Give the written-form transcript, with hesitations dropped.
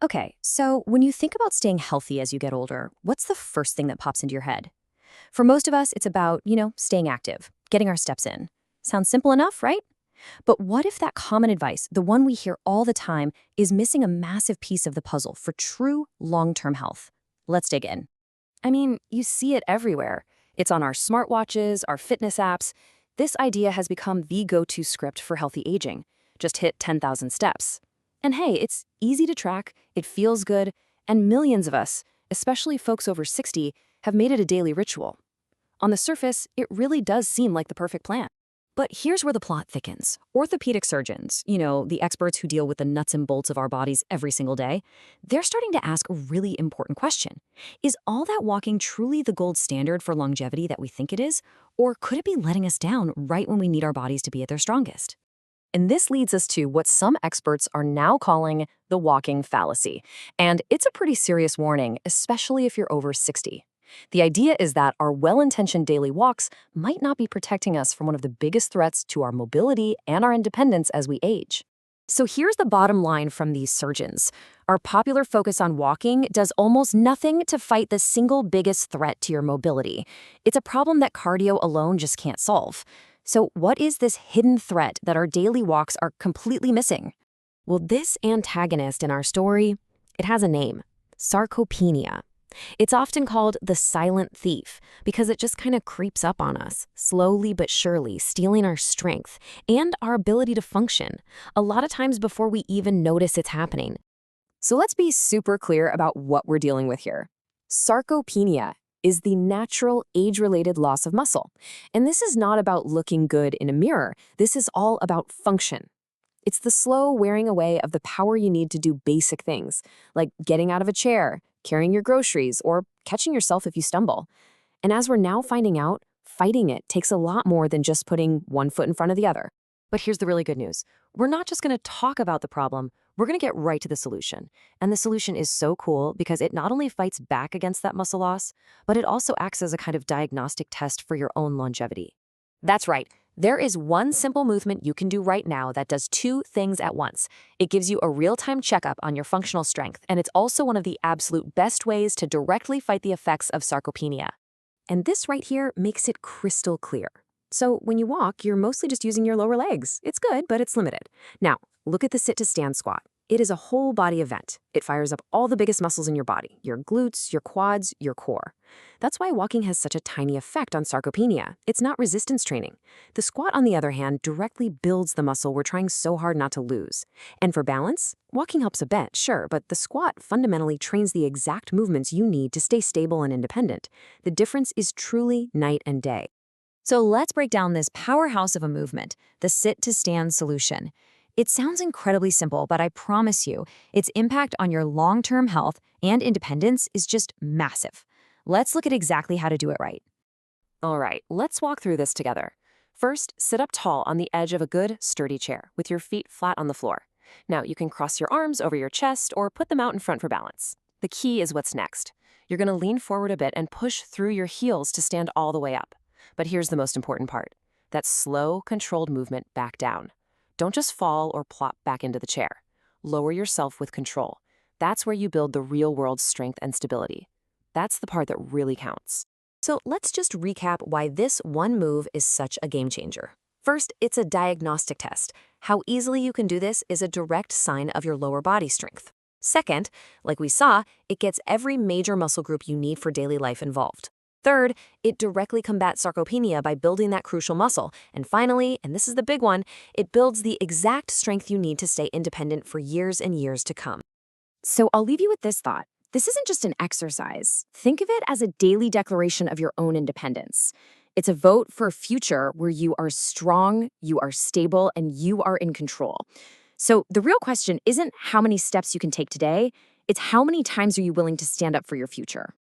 Okay, so when you think about staying healthy as you get older, what's the first thing that pops into your head? For most of us, it's about, staying active, getting our steps in. Sounds simple enough, right? But what if that common advice, the one we hear all the time, is missing a massive piece of the puzzle for true long-term health? Let's dig in. I mean, you see it everywhere. It's on our smartwatches, our fitness apps. This idea has become the go-to script for healthy aging. Just hit 10,000 steps. And hey, it's easy to track, it feels good, and millions of us, especially folks over 60, have made it a daily ritual. On the surface, it really does seem like the perfect plan. But here's where the plot thickens. Orthopedic surgeons, the experts who deal with the nuts and bolts of our bodies every single day, they're starting to ask a really important question. Is all that walking truly the gold standard for longevity that we think it is? Or could it be letting us down right when we need our bodies to be at their strongest? And this leads us to what some experts are now calling the walking fallacy. And it's a pretty serious warning, especially if you're over 60. The idea is that our well-intentioned daily walks might not be protecting us from one of the biggest threats to our mobility and our independence as we age. So here's the bottom line from these surgeons. Our popular focus on walking does almost nothing to fight the single biggest threat to your mobility. It's a problem that cardio alone just can't solve. So what is this hidden threat that our daily walks are completely missing? Well, this antagonist in our story, it has a name: sarcopenia. It's often called the silent thief because it just kind of creeps up on us, slowly but surely, stealing our strength and our ability to function, a lot of times before we even notice it's happening. So let's be super clear about what we're dealing with here. Sarcopenia is the natural age-related loss of muscle. And this is not about looking good in a mirror. This is all about function. It's the slow wearing away of the power you need to do basic things, like getting out of a chair, carrying your groceries, or catching yourself if you stumble. And as we're now finding out, fighting it takes a lot more than just putting one foot in front of the other. But here's the really good news. We're not just going to talk about the problem, we're going to get right to the solution. And the solution is so cool because it not only fights back against that muscle loss, but it also acts as a kind of diagnostic test for your own longevity. That's right. There is one simple movement you can do right now that does two things at once. It gives you a real-time checkup on your functional strength, and it's also one of the absolute best ways to directly fight the effects of sarcopenia. And this right here makes it crystal clear. So when you walk, you're mostly just using your lower legs. It's good, but it's limited. Now, look at the sit-to-stand squat. It is a whole body event. It fires up all the biggest muscles in your body, your glutes, your quads, your core. That's why walking has such a tiny effect on sarcopenia. It's not resistance training. The squat, on the other hand, directly builds the muscle we're trying so hard not to lose. And for balance, walking helps a bit, sure, but the squat fundamentally trains the exact movements you need to stay stable and independent. The difference is truly night and day. So let's break down this powerhouse of a movement, the sit-to-stand solution. It sounds incredibly simple, but I promise you, its impact on your long-term health and independence is just massive. Let's look at exactly how to do it right. All right, let's walk through this together. First, sit up tall on the edge of a good, sturdy chair with your feet flat on the floor. Now, you can cross your arms over your chest or put them out in front for balance. The key is what's next. You're going to lean forward a bit and push through your heels to stand all the way up. But here's the most important part: that slow, controlled movement back down. Don't just fall or plop back into the chair. Lower yourself with control. That's where you build the real-world strength and stability. That's the part that really counts. So let's just recap why this one move is such a game changer. First, it's a diagnostic test. How easily you can do this is a direct sign of your lower body strength. Second, like we saw, it gets every major muscle group you need for daily life involved. Third, it directly combats sarcopenia by building that crucial muscle. And finally, and this is the big one, it builds the exact strength you need to stay independent for years and years to come. So I'll leave you with this thought. This isn't just an exercise. Think of it as a daily declaration of your own independence. It's a vote for a future where you are strong, you are stable, and you are in control. So the real question isn't how many steps you can take today, it's how many times are you willing to stand up for your future.